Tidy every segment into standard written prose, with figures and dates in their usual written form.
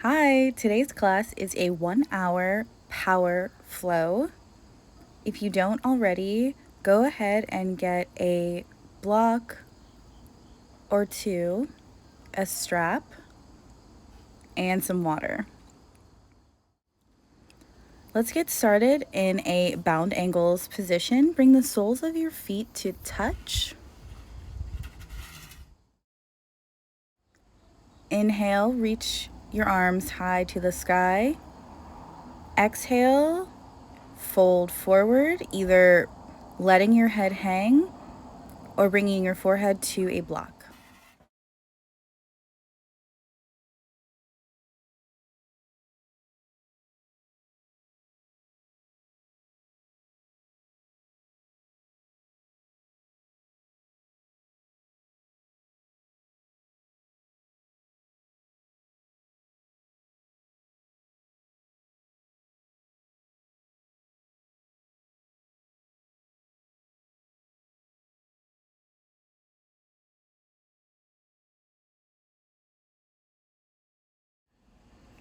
Hi, today's class is a 1-hour power flow. If you don't already, go ahead and get a block or two, a strap, and some water. Let's get started in a bound angles position. Bring the soles of your feet to touch. Inhale, reach your arms high to the sky. Exhale, fold forward, either letting your head hang or bringing your forehead to a block.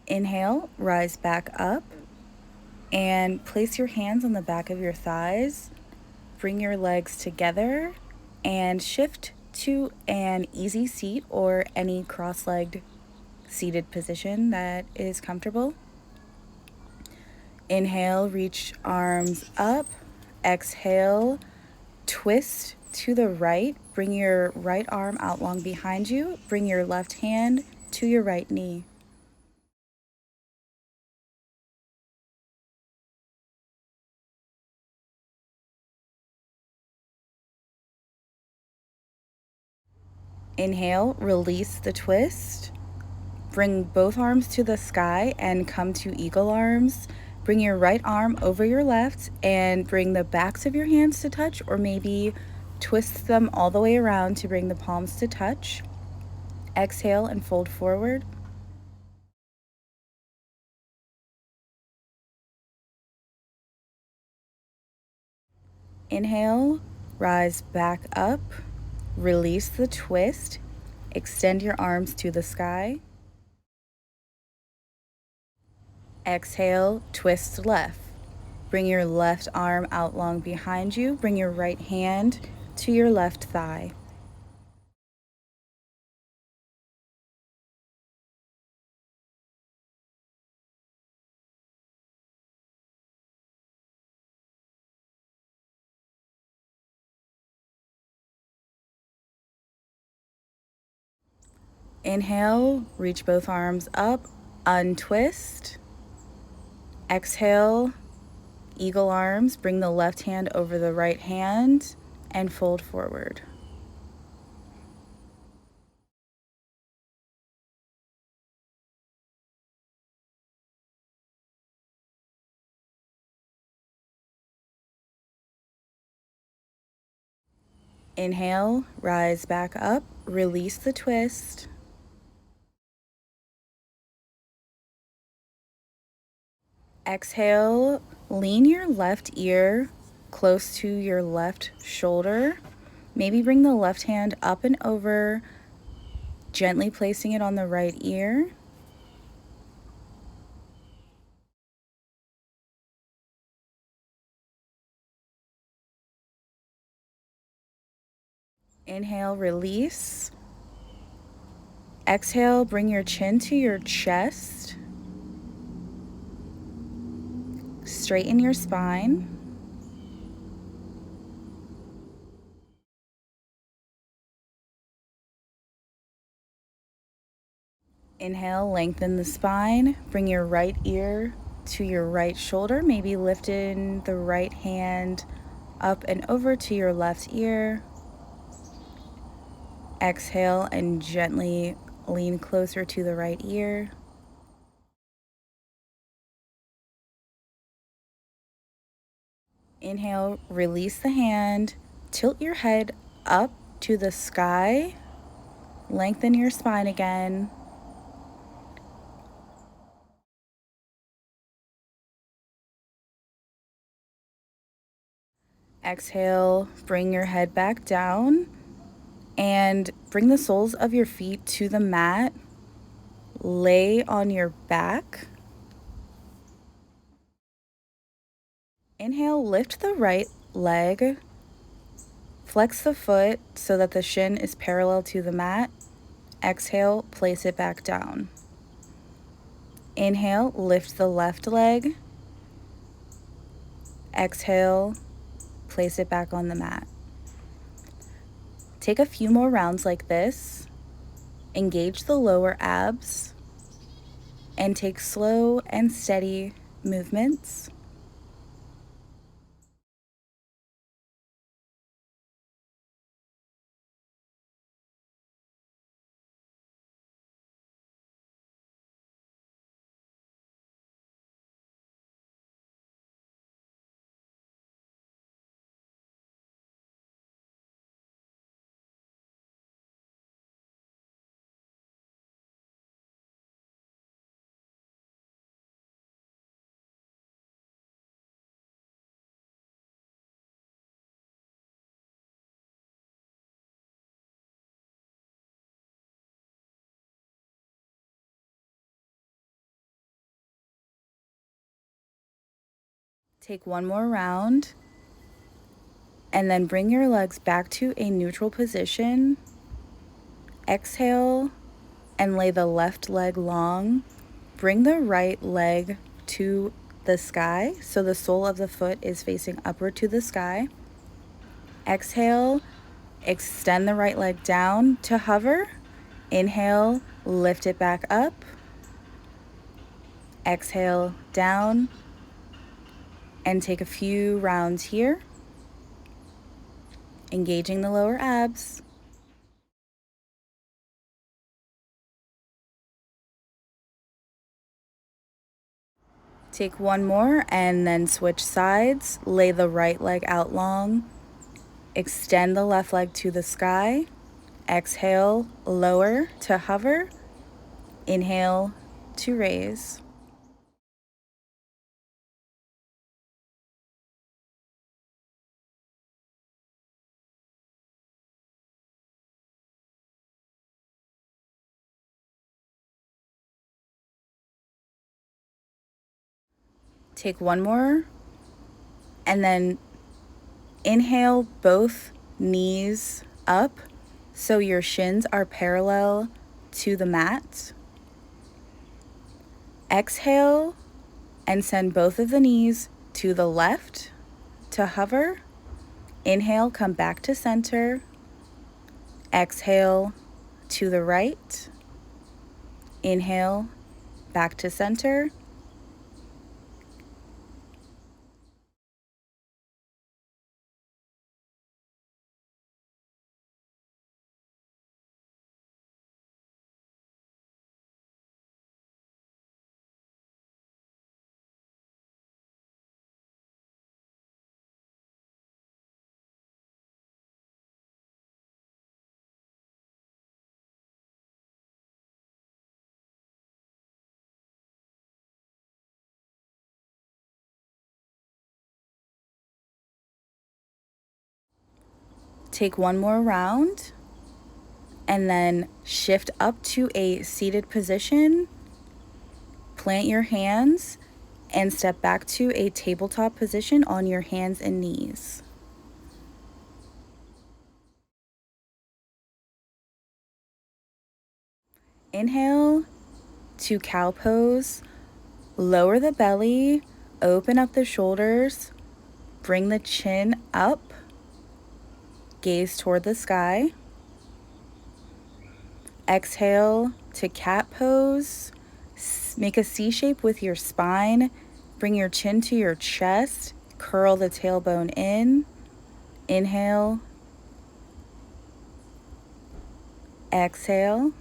Inhale, rise back up, and place your hands on the back of your thighs. Bring your legs together and shift to an easy seat or any cross-legged seated position that is comfortable. Inhale, reach arms up. Exhale, twist to the right. Bring your right arm out long behind you. Bring your left hand to your right knee. Inhale, release the twist. Bring both arms to the sky and come to eagle arms. Bring your right arm over your left and bring the backs of your hands to touch, or maybe twist them all the way around to bring the palms to touch. Exhale and fold forward. Inhale, rise back up, release the twist, extend your arms to the sky. Exhale, twist left. Bring your left arm out long behind you. Bring your right hand to your left thigh. Inhale, reach both arms up, untwist. Exhale, eagle arms. Bring the left hand over the right hand and fold forward. Inhale, rise back up, release the twist. Exhale, lean your left ear close to your left shoulder. Maybe bring the left hand up and over, gently placing it on the right ear. Inhale, release. Exhale, bring your chin to your chest. Straighten your spine. Inhale, lengthen the spine. Bring your right ear to your right shoulder. Maybe lifting the right hand up and over to your left ear. Exhale and gently lean closer to the right ear. Inhale, release the hand. Tilt your head up to the sky. Lengthen your spine again. Exhale, bring your head back down and bring the soles of your feet to the mat. lay on your back. Inhale, lift the right leg. Flex the foot so that the shin is parallel to the mat. Exhale, place it back down. Inhale, lift the left leg. Exhale, place it back on the mat. Take a few more rounds like this. Engage the lower abs and take slow and steady movements. Take one more round and then bring your legs back to a neutral position. Exhale and lay the left leg long. Bring the right leg to the sky so the sole of the foot is facing upward to the sky. Exhale, extend the right leg down to hover. Inhale, lift it back up. Exhale, down. And take a few rounds here, engaging the lower abs. Take one more and then switch sides. Lay the right leg out long. Extend the left leg to the sky. Exhale, lower to hover. Inhale to raise. Take one more and then inhale both knees up so your shins are parallel to the mat. Exhale and send both of the knees to the left to hover. Inhale, come back to center. Exhale to the right. Inhale, back to center. Take one more round and then shift up to a seated position. Plant your hands and step back to a tabletop position on your hands and knees. Inhale to cow pose. Lower the belly, open up the shoulders, bring the chin up, gaze toward the sky. Exhale to cat pose. Make a C shape with your spine. Bring your chin to your chest. Curl the tailbone in. Inhale. Exhale.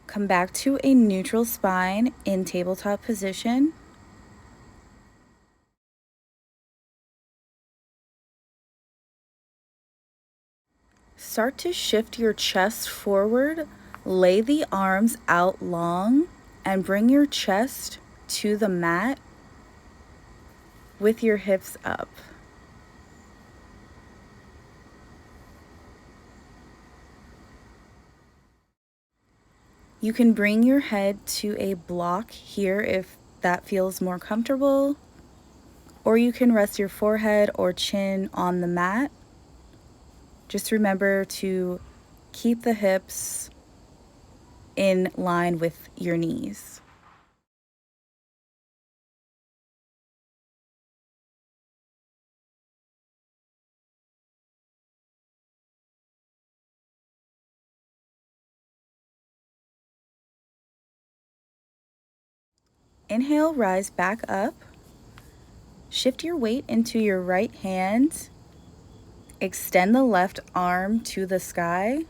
Come back to a neutral spine in tabletop position. Start to shift your chest forward, lay the arms out long, and bring your chest to the mat with your hips up. You can bring your head to a block here if that feels more comfortable, or you can rest your forehead or chin on the mat. Just remember to keep the hips in line with your knees. Inhale, rise back up. Shift your weight into your right hand. Extend the left arm to the sky.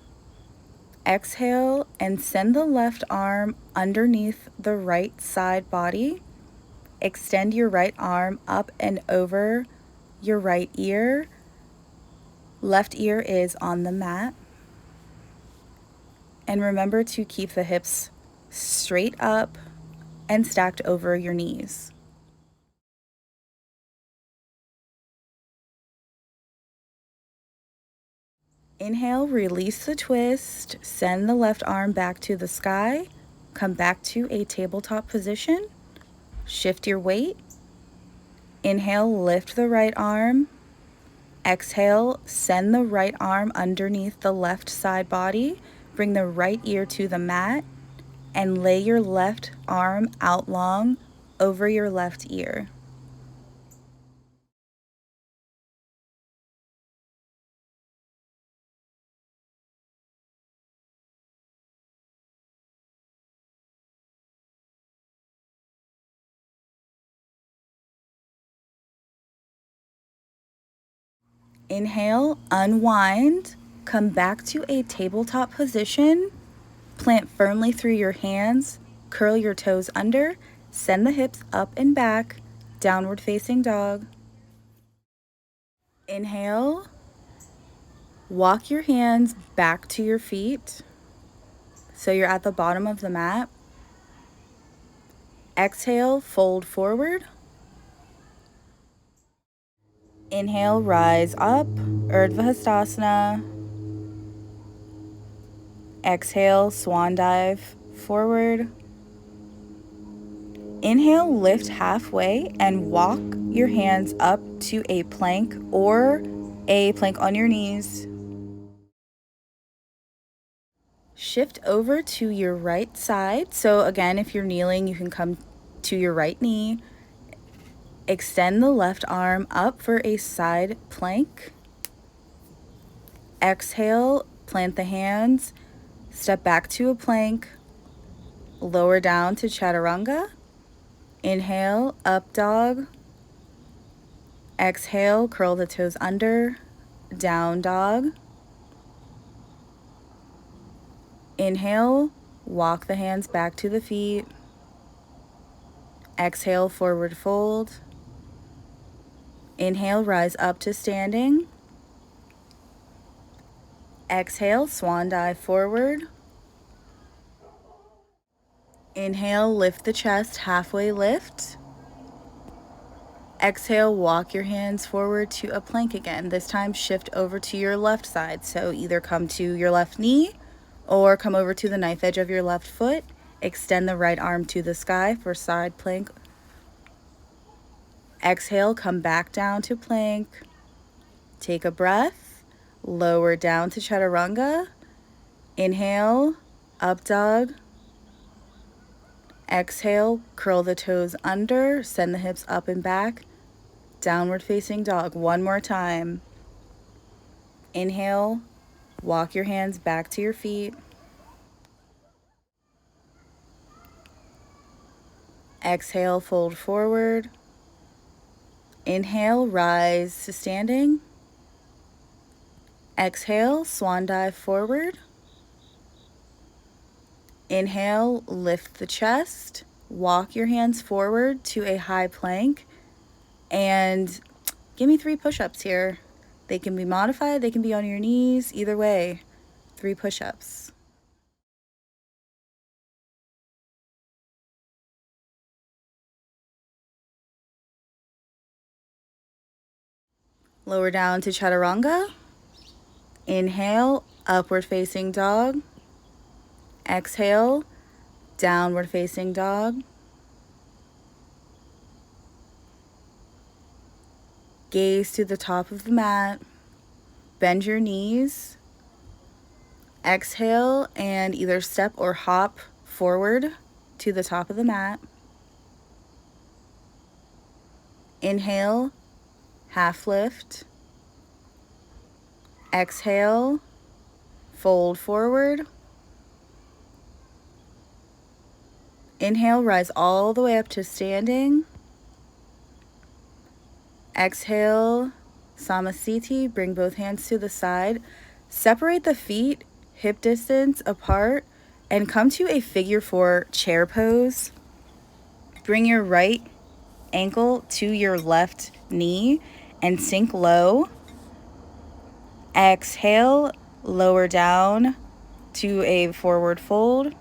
Exhale and send the left arm underneath the right side body. Extend your right arm up and over your right ear. Left ear is on the mat. And remember to keep the hips straight up and stacked over your knees. Inhale, release the twist, send the left arm back to the sky, come back to a tabletop position, shift your weight. Inhale, lift the right arm. Exhale, send the right arm underneath the left side body, bring the right ear to the mat, and lay your left arm out long over your left ear. Inhale, unwind, come back to a tabletop position, plant firmly through your hands, curl your toes under, send the hips up and back, downward facing dog. Inhale, walk your hands back to your feet so you're at the bottom of the mat. Exhale, fold forward. Inhale, rise up, Urdhva Hastasana. Exhale, swan dive forward. Inhale, lift halfway and walk your hands up to a plank or a plank on your knees. Shift over to your right side. So again, if you're kneeling, you can come to your right knee. Extend the left arm up for a side plank. Exhale, plant the hands, step back to a plank, lower down to chaturanga. Inhale, up dog. Exhale, curl the toes under, down dog. Inhale, walk the hands back to the feet. Exhale, forward fold. Inhale, rise up to standing. Exhale, swan dive forward. Inhale, lift the chest, halfway lift. Exhale, walk your hands forward to a plank again. This time shift over to your left side. So either come to your left knee or come over to the knife edge of your left foot. Extend the right arm to the sky for side plank. Exhale, come back down to plank. Take a breath. Lower down to chaturanga. Inhale, up dog. Exhale, curl the toes under, send the hips up and back. Downward facing dog. One more time. Inhale, walk your hands back to your feet. Exhale, fold forward. Inhale, rise to standing. Exhale, swan dive forward. Inhale, lift the chest. Walk your hands forward to a high plank. And give me 3 push-ups here. They can be modified, they can be on your knees, either way. 3 push-ups. Lower down to chaturanga. Inhale, upward facing dog. Exhale, downward facing dog. Gaze to the top of the mat. Bend your knees. Exhale and either step or hop forward to the top of the mat. Inhale, half lift. Exhale, fold forward. Inhale, rise all the way up to standing. Exhale, Samasthiti, bring both hands to the side. Separate the feet hip distance apart and come to a figure 4 chair pose. Bring your right ankle to your left knee and sink low. Exhale, lower down to a forward fold.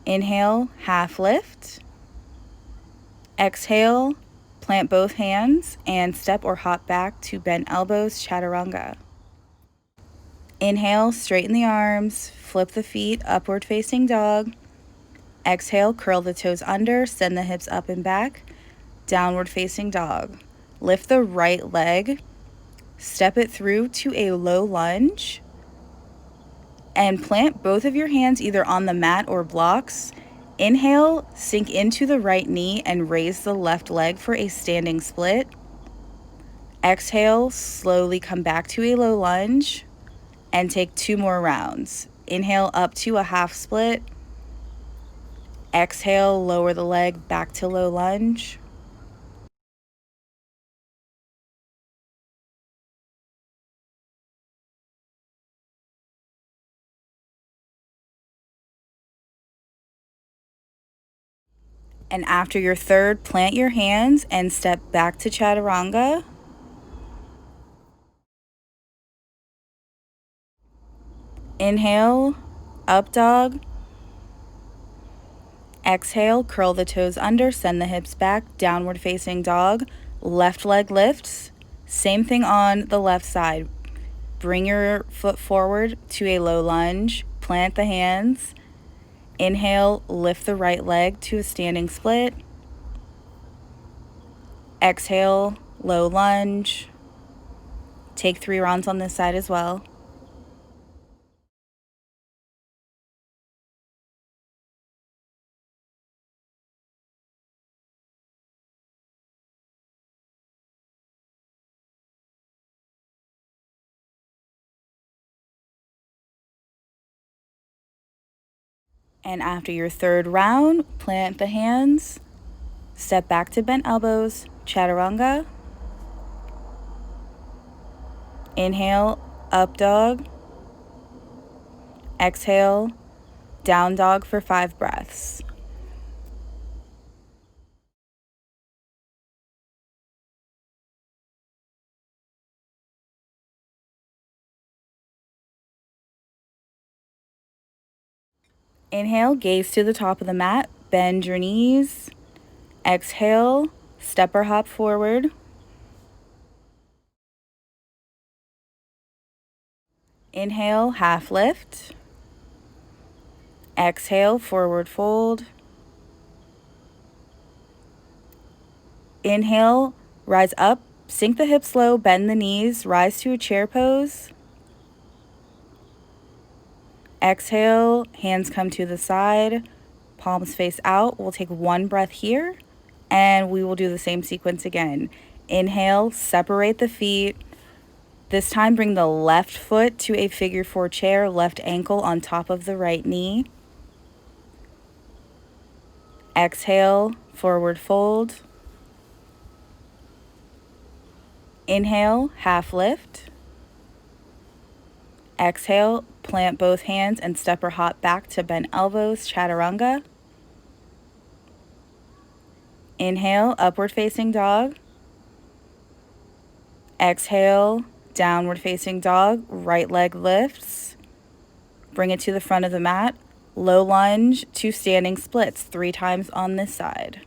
Inhale, half lift. Exhale, plant both hands and step or hop back to bent elbows, chaturanga. Inhale, straighten the arms, flip the feet, upward facing dog. Exhale, curl the toes under, send the hips up and back, downward facing dog. Lift the right leg, step it through to a low lunge, and plant both of your hands either on the mat or blocks. Inhale, sink into the right knee and raise the left leg for a standing split. Exhale, slowly come back to a low lunge and take 2 more rounds. Inhale up to a half split. Exhale, lower the leg back to low lunge. And after your third, plant your hands and step back to chaturanga. Inhale, up dog. Exhale, curl the toes under, send the hips back, downward facing dog. Left leg lifts. Same thing on the left side. Bring your foot forward to a low lunge, plant the hands. Inhale, lift the right leg to a standing split. Exhale, low lunge. Take 3 rounds on this side as well. And after your third round, plant the hands, step back to bent elbows, chaturanga. Inhale, up dog. Exhale, down dog for 5 breaths. Inhale, gaze to the top of the mat, bend your knees. Exhale, step or hop forward. Inhale, half lift. Exhale, forward fold. Inhale, rise up, sink the hips low, bend the knees, rise to a chair pose. Exhale, hands come to the side, palms face out. We'll take 1 breath here, and we will do the same sequence again. Inhale, separate the feet. This time, bring the left foot to a figure 4 chair, left ankle on top of the right knee. Exhale, forward fold. Inhale, half lift. Exhale, plant both hands and step or hop back to bent elbows, chaturanga. Inhale, upward facing dog. Exhale, downward facing dog, right leg lifts. Bring it to the front of the mat. Low lunge to standing splits 3 times on this side.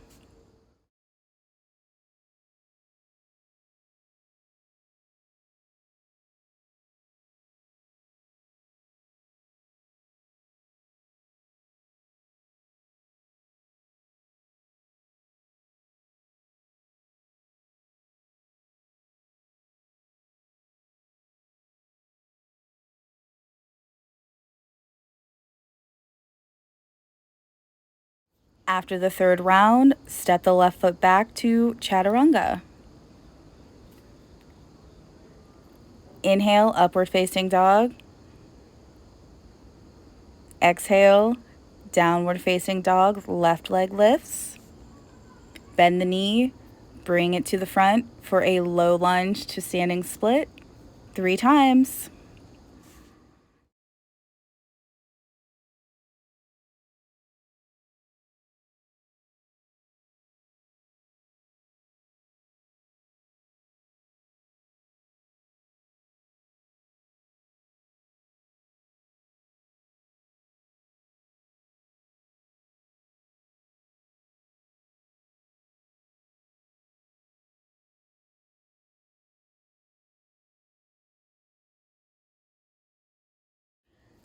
After the 3rd round, step the left foot back to chaturanga. Inhale, upward facing dog. Exhale, downward facing dog, left leg lifts. Bend the knee, bring it to the front for a low lunge to standing split 3 times.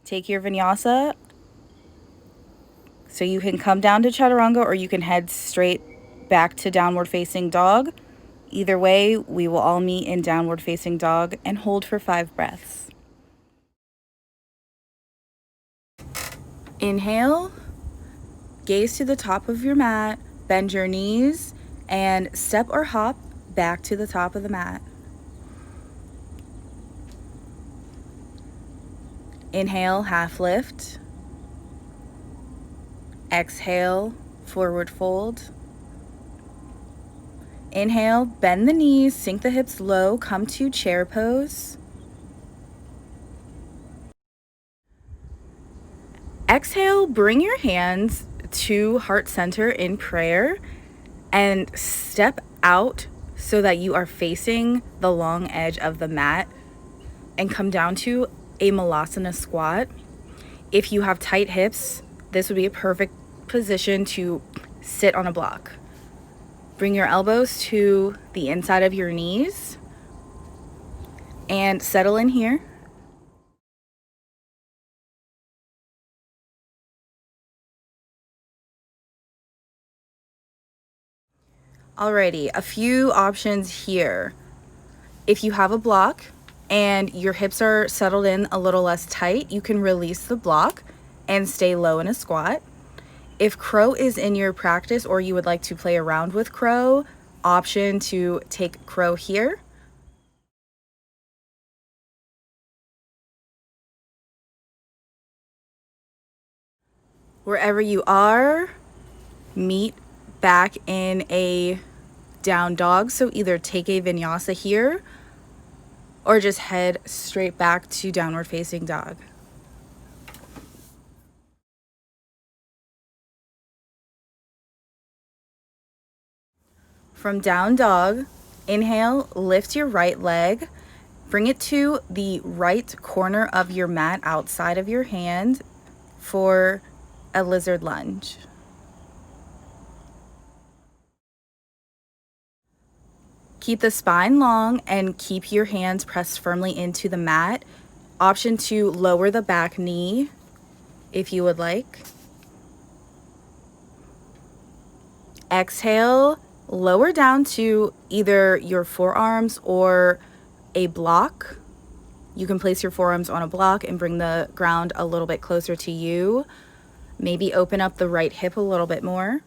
Take your vinyasa so you can come down to chaturanga or you can head straight back to downward facing dog. Either way, we will all meet in downward facing dog and hold for 5 breaths. Inhale, gaze to the top of your mat, bend your knees, and step or hop back to the top of the mat. Inhale, half lift. Exhale, forward fold. Inhale, bend the knees, sink the hips low, come to chair pose. Exhale, bring your hands to heart center in prayer and step out so that you are facing the long edge of the mat and come down to a Malasana squat. If you have tight hips, this would be a perfect position to sit on a block. Bring your elbows to the inside of your knees and settle in here. Alrighty, a few options here. If you have a block and your hips are settled in a little less tight, you can release the block and stay low in a squat. If crow is in your practice or you would like to play around with crow, option to take crow here. Wherever you are, meet back in a down dog. So either take a vinyasa here or just head straight back to downward facing dog. From down dog, inhale, lift your right leg, bring it to the right corner of your mat outside of your hand for a lizard lunge. Keep the spine long and keep your hands pressed firmly into the mat. Option to lower the back knee if you would like. Exhale, lower down to either your forearms or a block. You can place your forearms on a block and bring the ground a little bit closer to you. Maybe open up the right hip a little bit more.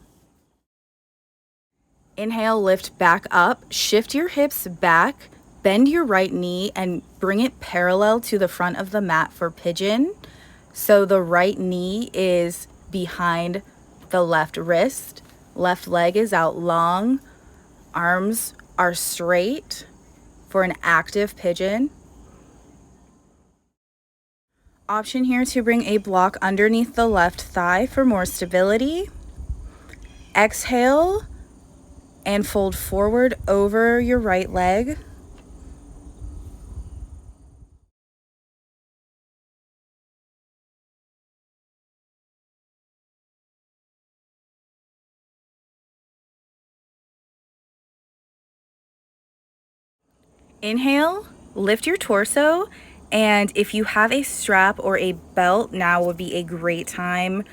Inhale, lift back up, shift your hips back, bend your right knee and bring it parallel to the front of the mat for pigeon. So the right knee is behind the left wrist, left leg is out long, arms are straight for an active pigeon. Option here to bring a block underneath the left thigh for more stability. Exhale and fold forward over your right leg. Inhale, lift your torso, and if you have a strap or a belt, now would be a great time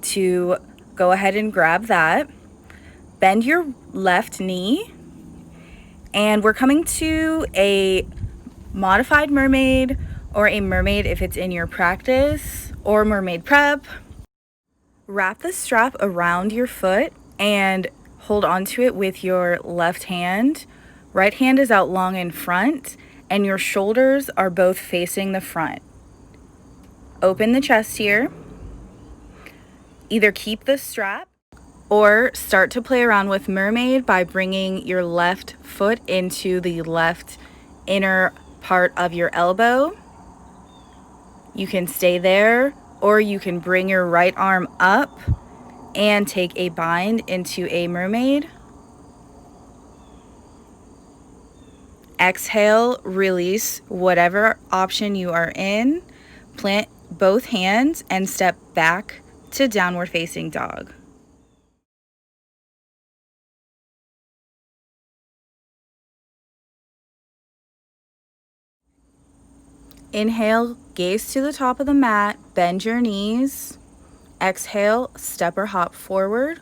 to go ahead and grab that. Bend your left knee, and we're coming to a modified mermaid or a mermaid if it's in your practice, or mermaid prep. Wrap the strap around your foot and hold onto it with your left hand. Right hand is out long in front, and your shoulders are both facing the front. Open the chest here. Either keep the strap or start to play around with mermaid by bringing your left foot into the left inner part of your elbow. You can stay there, or you can bring your right arm up and take a bind into a mermaid. Exhale, release whatever option you are in. Plant both hands and step back to downward facing dog. Inhale, gaze to the top of the mat, bend your knees. Exhale, step or hop forward.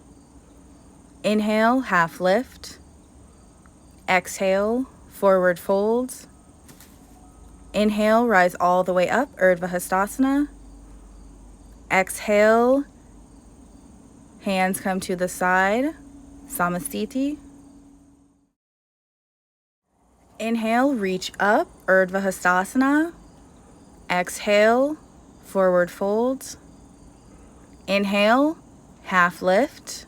Inhale, half lift. Exhale, forward fold. Inhale, rise all the way up, Urdhva Hastasana. Exhale, hands come to the side, Samastiti. Inhale, reach up, Urdhva Hastasana. Exhale, forward fold. Inhale, half lift.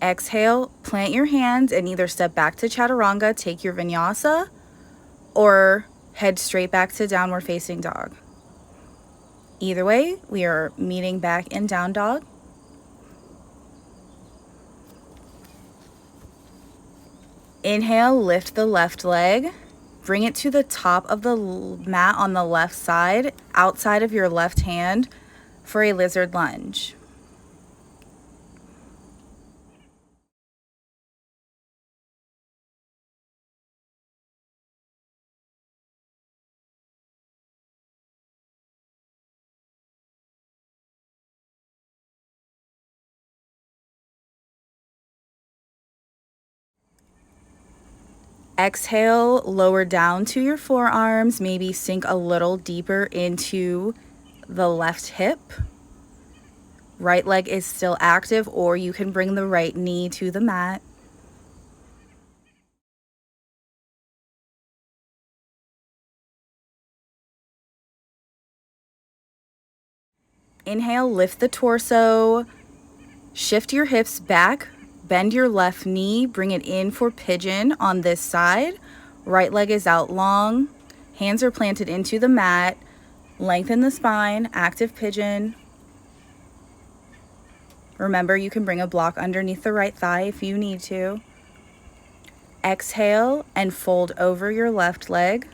Exhale, plant your hands and either step back to Chaturanga, take your vinyasa, or head straight back to downward facing dog. Either way, we are meeting back in down dog. Inhale, lift the left leg. Bring it to the top of the mat on the left side, outside of your left hand for a lizard lunge. Exhale, lower down to your forearms, maybe sink a little deeper into the left hip. Right leg is still active, or you can bring the right knee to the mat. Inhale, lift the torso, shift your hips back, bend your left knee, bring it in for pigeon on this side. Right leg is out long, hands are planted into the mat, lengthen the spine, active pigeon. Remember, you can bring a block underneath the right thigh if you need to. Exhale and fold over your left leg.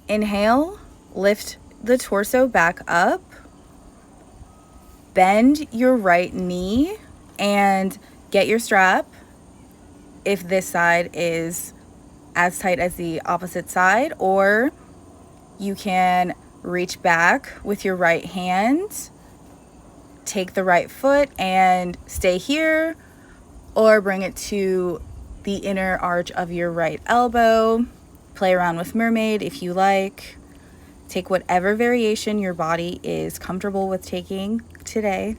Inhale, lift the torso back up. Bend your right knee and get your strap if this side is as tight as the opposite side, or you can reach back with your right hand, take the right foot and stay here, or bring it to the inner arch of your right elbow. Play around with mermaid if you like. Take whatever variation your body is comfortable with taking today.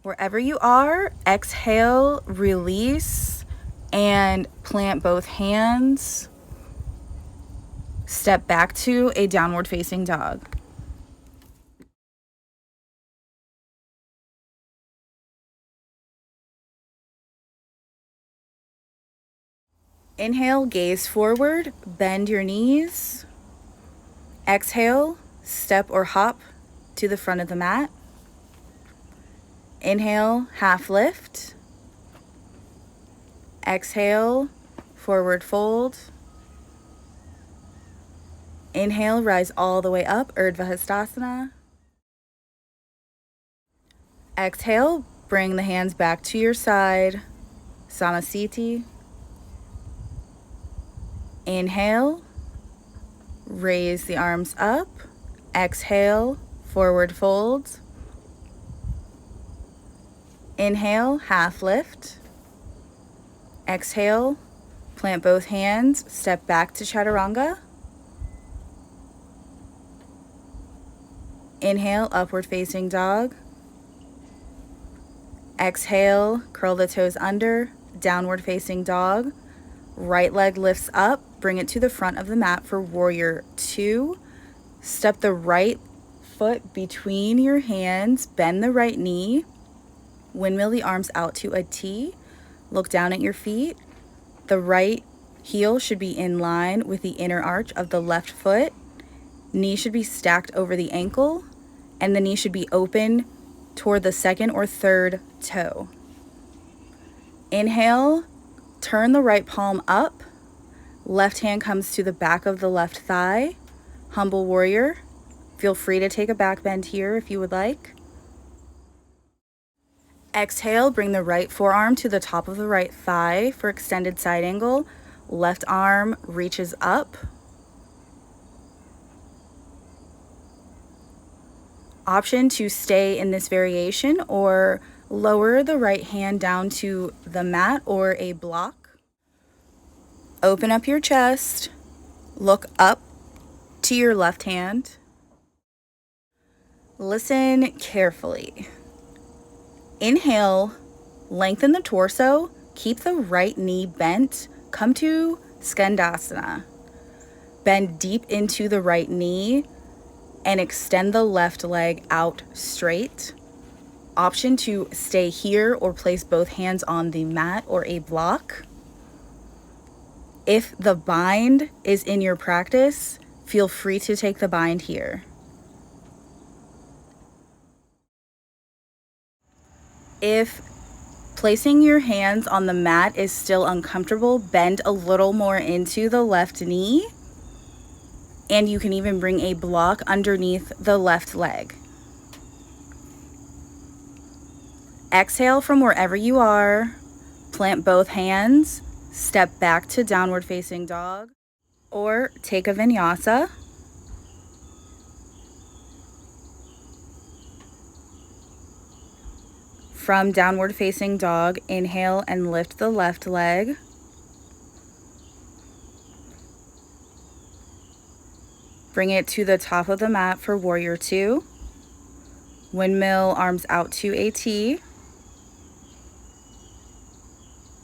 Wherever you are, exhale, release, and plant both hands. Step back to a downward facing dog. Inhale, gaze forward, bend your knees. Exhale, step or hop to the front of the mat. Inhale, half lift. Exhale, forward fold. Inhale, rise all the way up, Urdhva Hastasana. Exhale, bring the hands back to your side, Samasthiti. Inhale, raise the arms up. Exhale, forward fold. Inhale, half lift. Exhale, plant both hands, step back to Chaturanga. Inhale, upward facing dog. Exhale, curl the toes under, downward facing dog. Right leg lifts up, bring it to the front of the mat for warrior 2. Step the right foot between your hands, bend the right knee, windmill the arms out to a T. Look down at your feet. The right heel should be in line with the inner arch of the left foot. Knee should be stacked over the ankle, and the knee should be open toward the second or third toe. Inhale, turn the right palm up. Left hand comes to the back of the left thigh. Humble warrior. Feel free to take a back bend here if you would like. Exhale, bring the right forearm to the top of the right thigh for extended side angle. Left arm reaches up. Option to stay in this variation or lower the right hand down to the mat or a block. Open up your chest. Look up to your left hand. Listen carefully. Inhale, lengthen the torso, keep the right knee bent, come to Skandasana. Bend deep into the right knee and extend the left leg out straight. Option to stay here or place both hands on the mat or a block. If the bind is in your practice, feel free to take the bind here. If placing your hands on the mat is still uncomfortable, bend a little more into the left knee, and you can even bring a block underneath the left leg. Exhale from wherever you are, plant both hands, step back to downward facing dog, or take a vinyasa. From downward facing dog, inhale and lift the left leg. Bring it to the top of the mat for warrior 2. Windmill arms out to a T.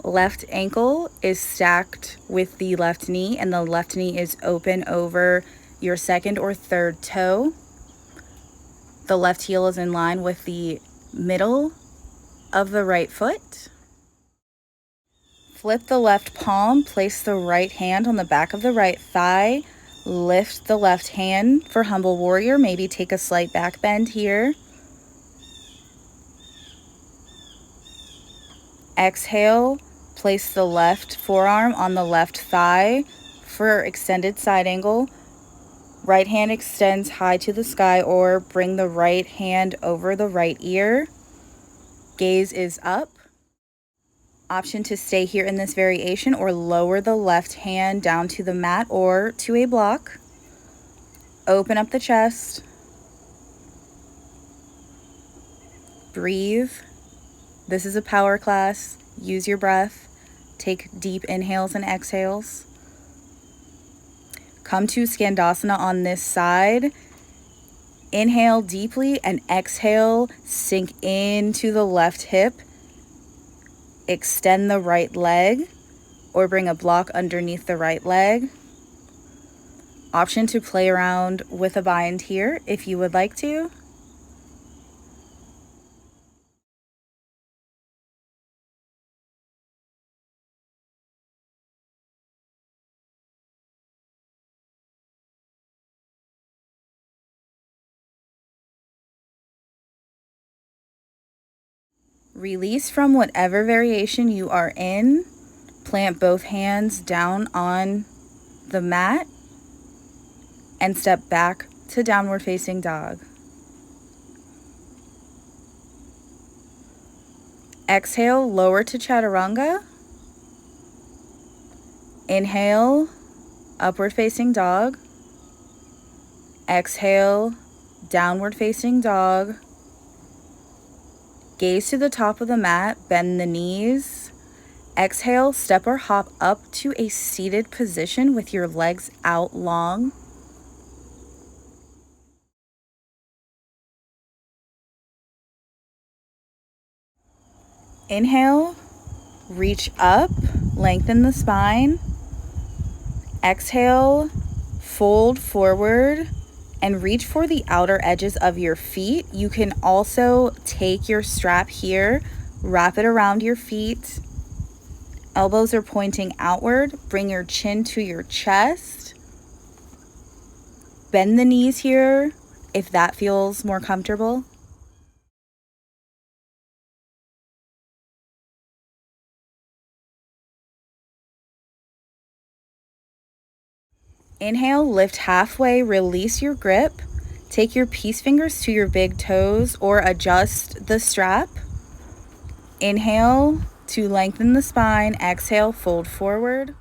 Left ankle is stacked with the left knee, and the left knee is open over your second or third toe. The left heel is in line with the middle of the right foot. Flip the left palm, place the right hand on the back of the right thigh, lift the left hand for humble warrior, maybe take a slight back bend here. Exhale, place the left forearm on the left thigh for extended side angle. Right hand extends high to the sky, or bring the right hand over the right ear. Gaze is up. Option to stay here in this variation or lower the left hand down to the mat or to a block. Open up the chest. Breathe. This is a power class. Use your breath. Take deep inhales and exhales. Come to Skandasana on this side. Inhale deeply and exhale, sink into the left hip. Extend the right leg or bring a block underneath the right leg. Option to play around with a bind here if you would like to. Release from whatever variation you are in. Plant both hands down on the mat and step back to downward facing dog. Exhale, lower to chaturanga. Inhale, upward facing dog. Exhale, downward facing dog. Gaze to the top of the mat, bend the knees. Exhale, step or hop up to a seated position with your legs out long. Inhale, reach up, lengthen the spine. Exhale, fold forward and reach for the outer edges of your feet. You can also take your strap here, wrap it around your feet. Elbows are pointing outward. Bring your chin to your chest. Bend the knees here if that feels more comfortable. Inhale, lift halfway, release your grip. Take your peace fingers to your big toes or adjust the strap. Inhale to lengthen the spine. Exhale, fold forward.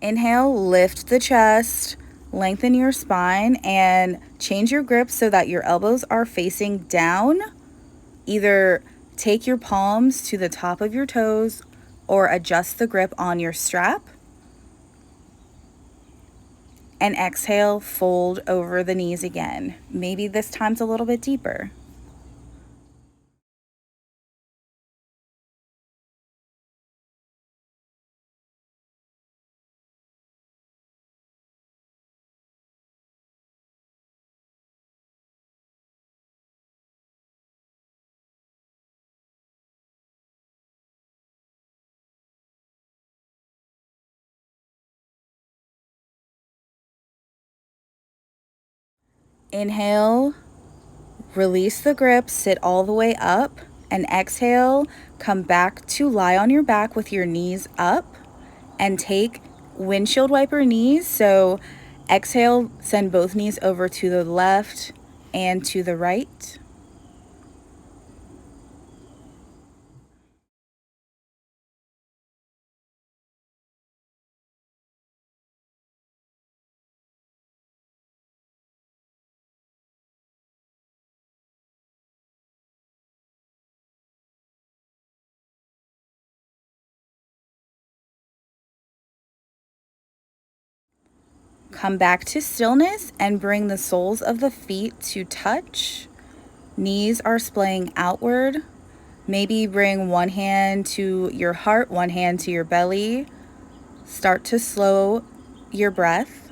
Inhale, lift the chest, lengthen your spine, and change your grip so that your elbows are facing down. Either take your palms to the top of your toes or adjust the grip on your strap. And exhale, fold over the knees again. Maybe this time's a little bit deeper. Inhale, release the grip, sit all the way up, and exhale, come back to lie on your back with your knees up and take windshield wiper knees. So exhale, send both knees over to the left and to the right. Come back to stillness and bring the soles of the feet to touch. Knees are splaying outward. Maybe bring one hand to your heart, one hand to your belly. Start to slow your breath.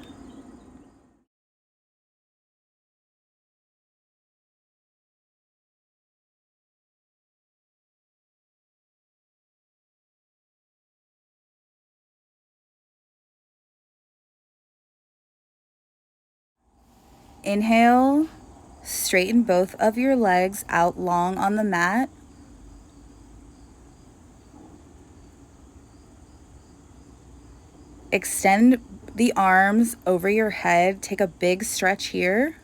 Inhale, straighten both of your legs out long on the mat. Extend the arms over your head. Take a big stretch here.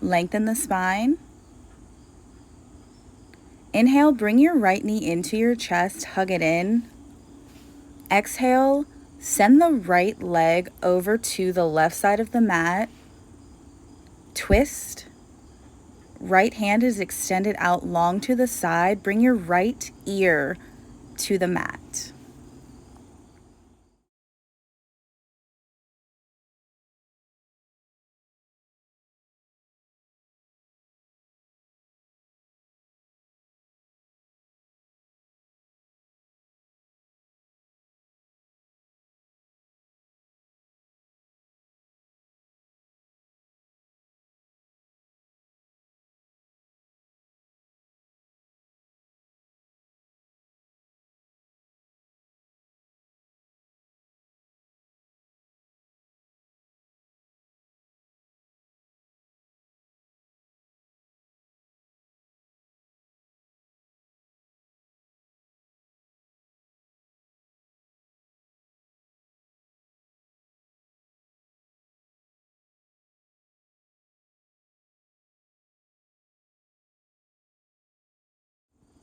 Lengthen the spine. Inhale, bring your right knee into your chest, hug it in. Exhale, send the right leg over to the left side of the mat. Twist. Right hand is extended out long to the side. Bring your right ear to the mat.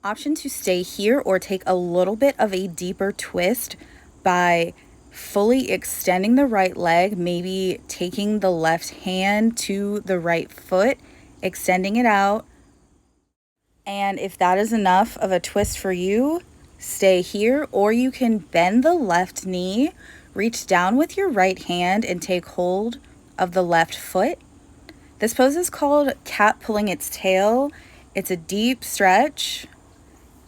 Option to stay here or take a little bit of a deeper twist by fully extending the right leg, maybe taking the left hand to the right foot, extending it out. And if that is enough of a twist for you, stay here, or you can bend the left knee, reach down with your right hand and take hold of the left foot. This pose is called cat pulling its tail. It's a deep stretch.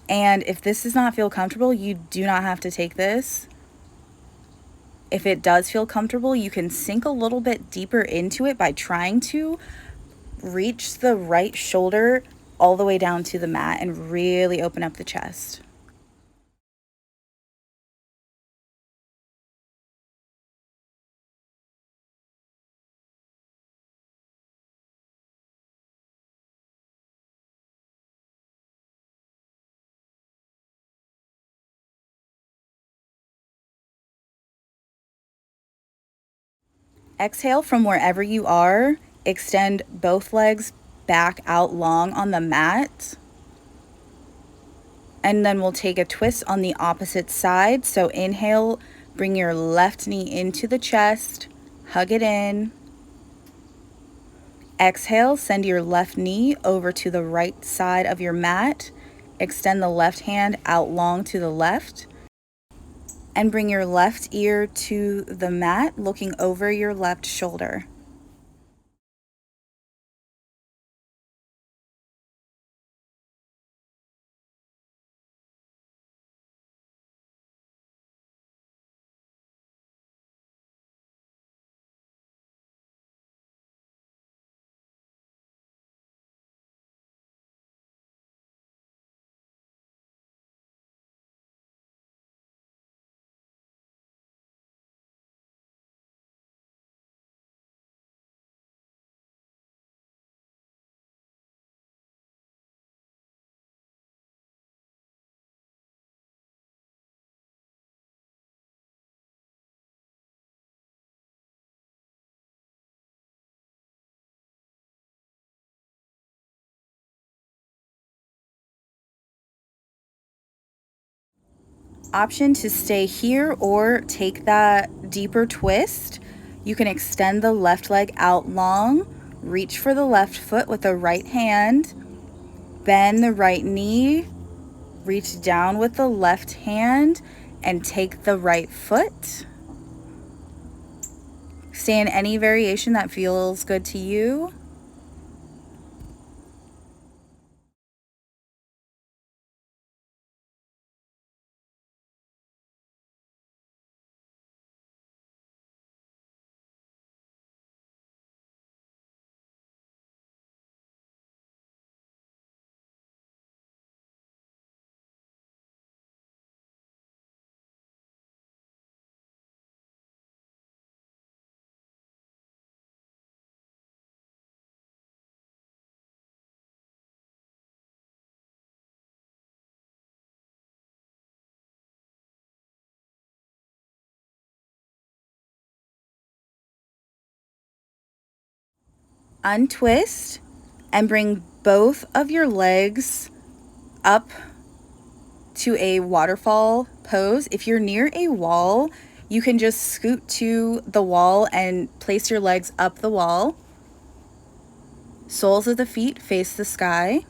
And if this does not feel comfortable, you do not have to take this. If it does feel comfortable, you can sink a little bit deeper into it by trying to reach the right shoulder all the way down to the mat and really open up the chest. Exhale from wherever you are. Extend both legs back out long on the mat. And then we'll take a twist on the opposite side. So inhale, bring your left knee into the chest, hug it in. Exhale, send your left knee over to the right side of your mat. Extend the left hand out long to the left. And bring your left ear to the mat, looking over your left shoulder. Option to stay here or take that deeper twist. You can extend the left leg out long, reach for the left foot with the right hand, bend the right knee, reach down with the left hand, and take the right foot. Stay in any variation that feels good to you. Untwist and bring both of your legs up to a waterfall pose. If you're near a wall, you can just scoot to the wall and place your legs up the wall. Soles of the feet face the sky.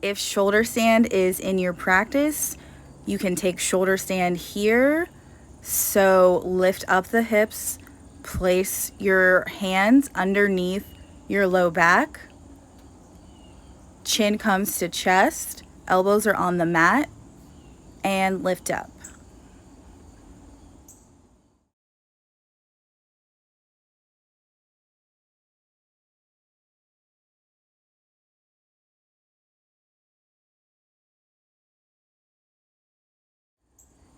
If shoulder stand is in your practice, you can take shoulder stand here. So lift up the hips, place your hands underneath your low back. Chin comes to chest, elbows are on the mat, and lift up.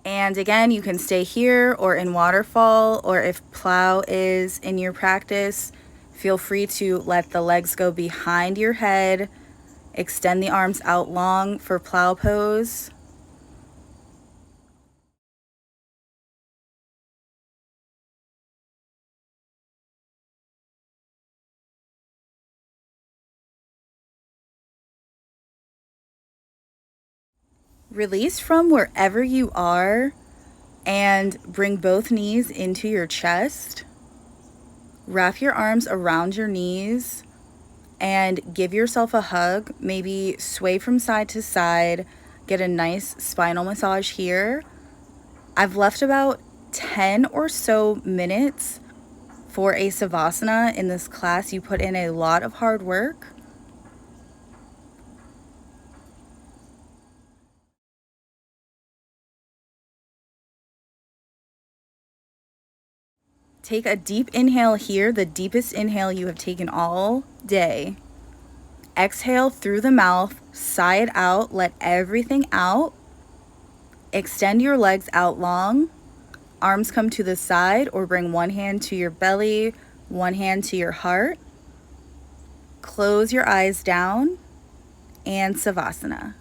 And again, you can stay here or in waterfall, or if plow is in your practice, feel free to let the legs go behind your head. Extend the arms out long for plow pose. Release from wherever you are and bring both knees into your chest. Wrap your arms around your knees and give yourself a hug. Maybe sway from side to side. Get a nice spinal massage here. I've left about 10 or so minutes for a Savasana in this class. You put in a lot of hard work. Take a deep inhale here, the deepest inhale you have taken all day. Exhale through the mouth, sigh it out, let everything out. Extend your legs out long. Arms come to the side or bring one hand to your belly, one hand to your heart. Close your eyes down and Savasana.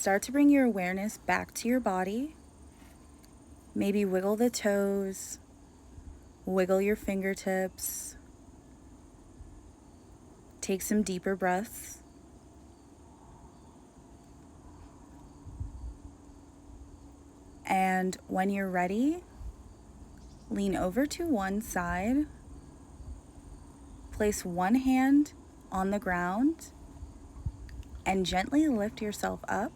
Start to bring your awareness back to your body. Maybe wiggle the toes, wiggle your fingertips. Take some deeper breaths. And when you're ready, lean over to one side. Place one hand on the ground and gently lift yourself up.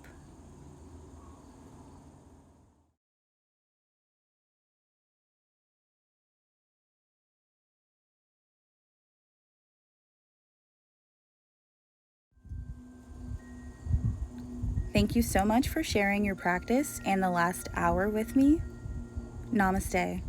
Thank you so much for sharing your practice and the last hour with me. Namaste.